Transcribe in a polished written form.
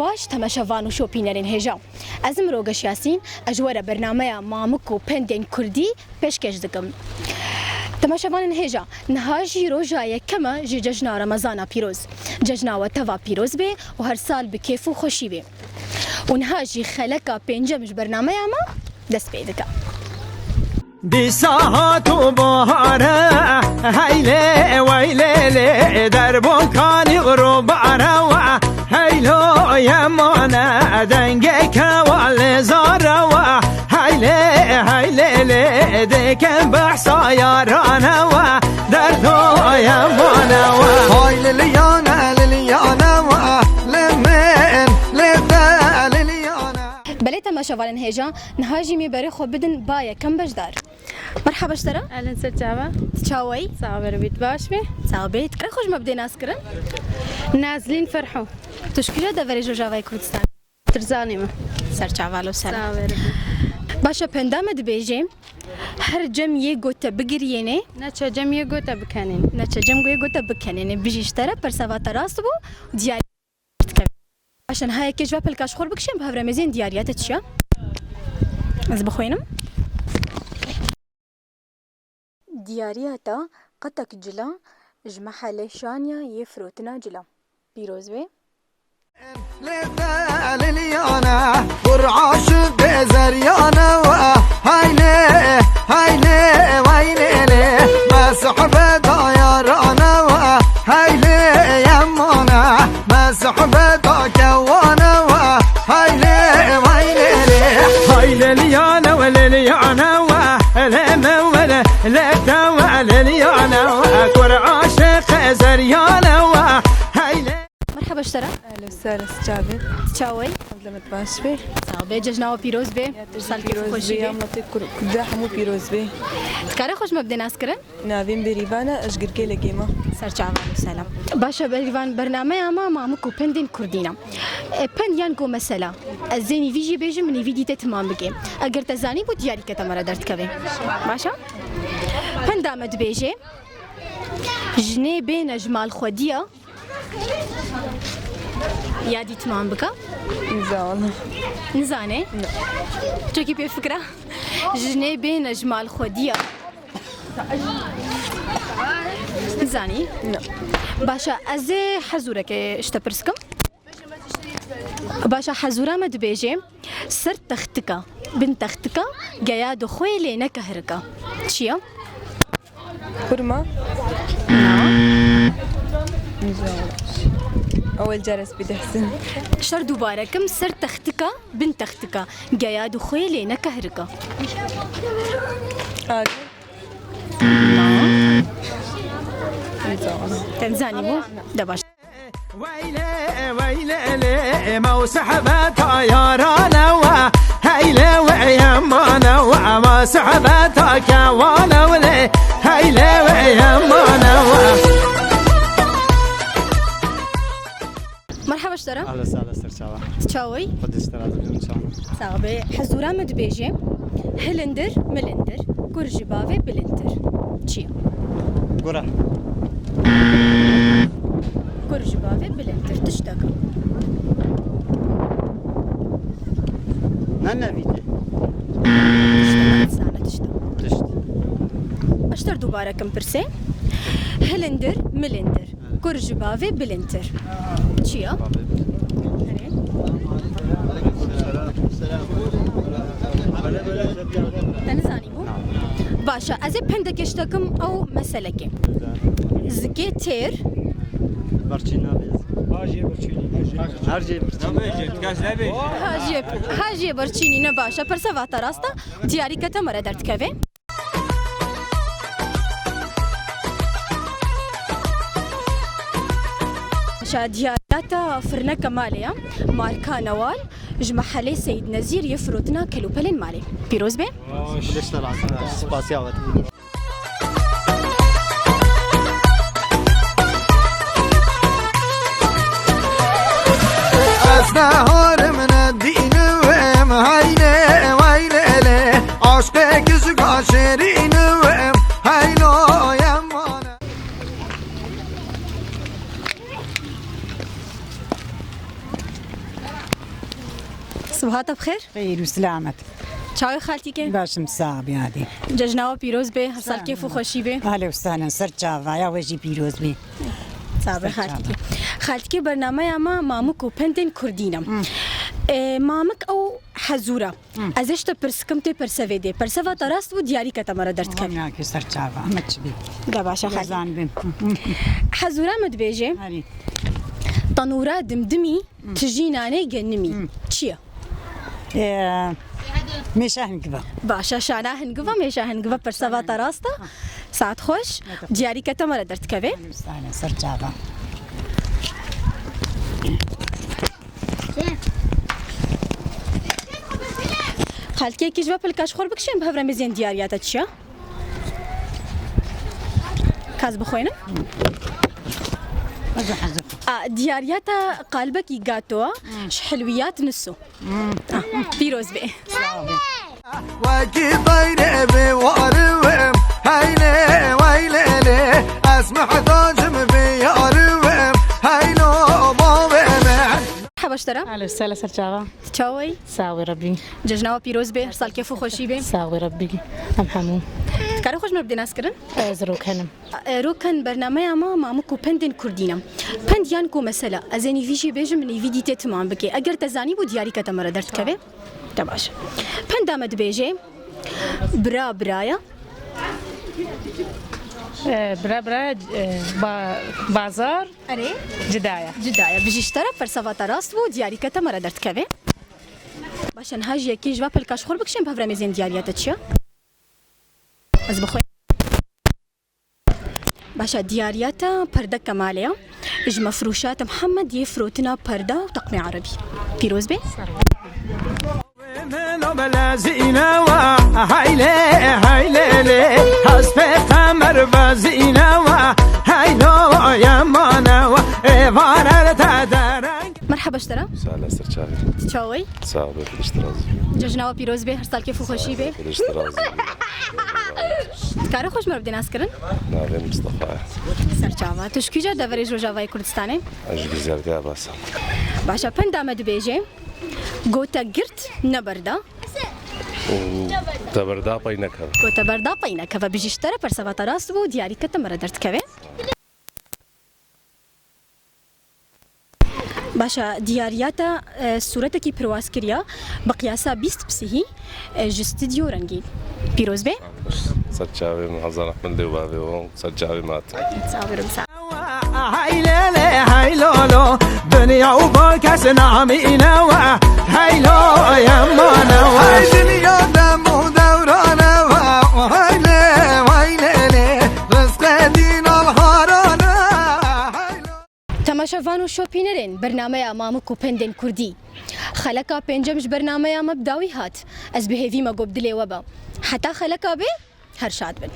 باش تماشاوان و شوپینرین هێژا ئەزم ڕۆگەش یاسین ئەژوەرە بەرنامەیە مامک و پندên کوردی پێشکەش دکم تەماشاوانên هێژا niha ڕۆژا یەکەمە ji cejna Remezana pîroz cejna we teva pîroz bê û her sal bi kêf û xweşî bê û niha jî xeleka pêncem ji bernameya me dest pê dike دیسا هاتو بهاره هیله ویله دربو کانی غروباره و هیلو یمانه دنگه کوال زاره و هیله دکن بحثا یارانه و دردو یمانه و هیله لیانه و لمن لده لیانه بلێ تەماشاوانên هێژا niha jî mêberê xwe bidin bayê kem bejdar merheba ji te re اهلا سر چاوا çawê صابر بيت باش بي çawê te xweş me bidê naskirin نازلين فرحوا tu ji kî re deverê Rojavayê Kurdistan ترزاني ما serçava lo ser صابر başa penda me dibêjê her cem yê got te bigiriyêne نتشا جميع قوتا بكانين neçe cem yê got te bikenêne bijî ji te re perseva te rast bû diyarî başa niha yekê ji we pilkaşxwar bikişin bi hevremêzên diyariya te çi ye ez bixwînim diyariya te qetek cila ji mehelê şaniya yê firotina cila pîroz bê لده لیانه بر عاشق زریانه و هیله ویله ما صحبت یارانه و هیله یمانه ما صحبت کوانه و هیله ویله لیانه و لیانه و لمه و لده و لیانه و بر عاشق زریانه و هیله مرحبا ji te re اهلا وسهلا سجابي çawê قبل باش بي çawê cejna we pîroz bê salkê xweşî bê مناطق كلها حمو بيروز بي Dikare xweş me bidê naskirin نافين بريبانا اشقرقي لقيمه serçava selam başa berîvan bernameya me mamik û pendên kurdîna pend yan ku mesela ez ê nîvî jî bêjim nîvî dîtê timam bike eger te zanî bû diyarîke te me re derdikeve başa penda me dibêje jinê bêne ji malxwediya yadî timam bike نزال nizane çekî pê fikra jinê bêne ji malxwediya nizanî başa ez ê hezûrekê ji te pirskim başa hezûra me dibêje ser textika bin textika geya dixwê lê nekehirika çi ye حرمه نزال اول جرس بدي احسن شر دوبارەکەم ser textika bin textika geya dixwê lê nekehirika تنزاني مو دباش ويلي ما سحبت يارانا هيلي ويمانا وما سحبت كوانا ولي هيلي ويمانا مرحبا اشترى اهلا وسهلا استرشاوه تشاوي خد استراحه ان شاء الله صاحبي حزورا مدبيجي هلندر ملندر كرجبافي بلندر تشي قرا كرجبافي بلندر تشتكى نانا فيدي تشتكى اشتر دوباره كم برسي هلندر ملندر كرجبافي بلندر تشي تنزاني مو باشا از پندك اشتكم او مسلكي زكي تير برشينا بيز هر جی هاجی برچینی نباشه پر سوات راستا دیاری کته مره درد کوي شادياتا فرنا كماليا ماركا نوال جمحلي سيد نزير يفرطنا كلوبلين مالي بيروز بي ليش طلعت سباسي عوض نهار من الدين وام هايله ويله عشقك زقا شيرين وام هايلو يمانا صباحات بخير خير وسلامت چاوي خالتي كي باشم صعب هادي ججناوا بيروز بي هر سال كيف وخوشي بي اهلا وسهلا سر چاوا يا وجي بيروز بي صابر خالتي خالتي برنامج اما مامك وبندن كردينم مامك او حزوره ازش تبرسكم تي برسفيدي برسفا تراست ودياري كتمره درت كم انا كي سر چاوا متشبي دا باشا خالتي زان بي حزوره مدبيجي هاري طنوره دمدمي تجيناني جنمي تشيا مش هنقبا باشا شانا هنقفا ميشا هنقفا برسفا تراستا ساعت خوش دياري كتمره درت كبي اهلا وسهلا سر چاوا خالتي كي جواب الكاش خور بكشين بهفره مزيان ديارياتا تشيا كاز بخوينا ازو حزف ديارياتا قلبك يقاتوا حلويات نسو بيروز بي وكي طير بوارم هايله ويله اسمح ضاجم بيارم هايلو بابا مرحبا اشترى اهلا وسهلا سر چاوا تشاوي ساوي ربي ججناوا بيروز بي هر سال كيف وخوشي بي ساوي ربي ام حمو كارو خوش ما بدنا نسكرن زروك هنم روكن برنامج ما مامكو بندن كردينم بند يانكو مسألة ازني فيشي بيجم من فيديتي تمام بكي اگر تزاني بو دياري كتمره درت كبي تباش بند امد بيجي برا برايا برا بازار اري جدايا جدايا بيجي اشترى فرسفا راست بو دياري كتمره درت كبي باش نهاجي كي جواب الكاش خور بكشين بهفره مزين دياريات تشيا از بخوي باشا ديارياتا بردا كماليا اج مفروشات محمد يفروتنا بردا وطقمي عربي بيروز بي منو بلا زينة هايلة هايلة حسب قمر بزينة هايلو يمانا وارر تدرنگ مرحبا اشترى سهلا استرشادي تشاوي صعب الاشتراز ججناوا بيروز بي هر سال كيف وخوشي بي الاشتراز كارو خوش ما بدنا نسكرن نعم مصطفى سرچاوا تشكيجا دفريج روجاواي كردستاني اجل زرقاء بس باشا بندا مد بيجي گوتا گرت نبردا تبردا بينك گوتا بردا پاینا که بيجي اشترى فرسفا راست بو دياري كتمره درت كبي باشا ديارياتا صورتك برواز كريا بقياسا 20 بسهي جستديو رنجي بيروز بي سرچاوي محضر احمد دوابي وسرچاوي مات تصاور مسا هايلة هايلولو دنيا وباكس نعمينا هايلو يمانا هاي دنيا دم ودورانا هايلة هايلة رزق دينا الهارانا تماشاوان و شوپینرین برنامه مامک و پندن کردی خلکا پنجمش برنامه مبداوی هات از بهیوی ما گبدلی وبا حتی خلکا به هر شاد بن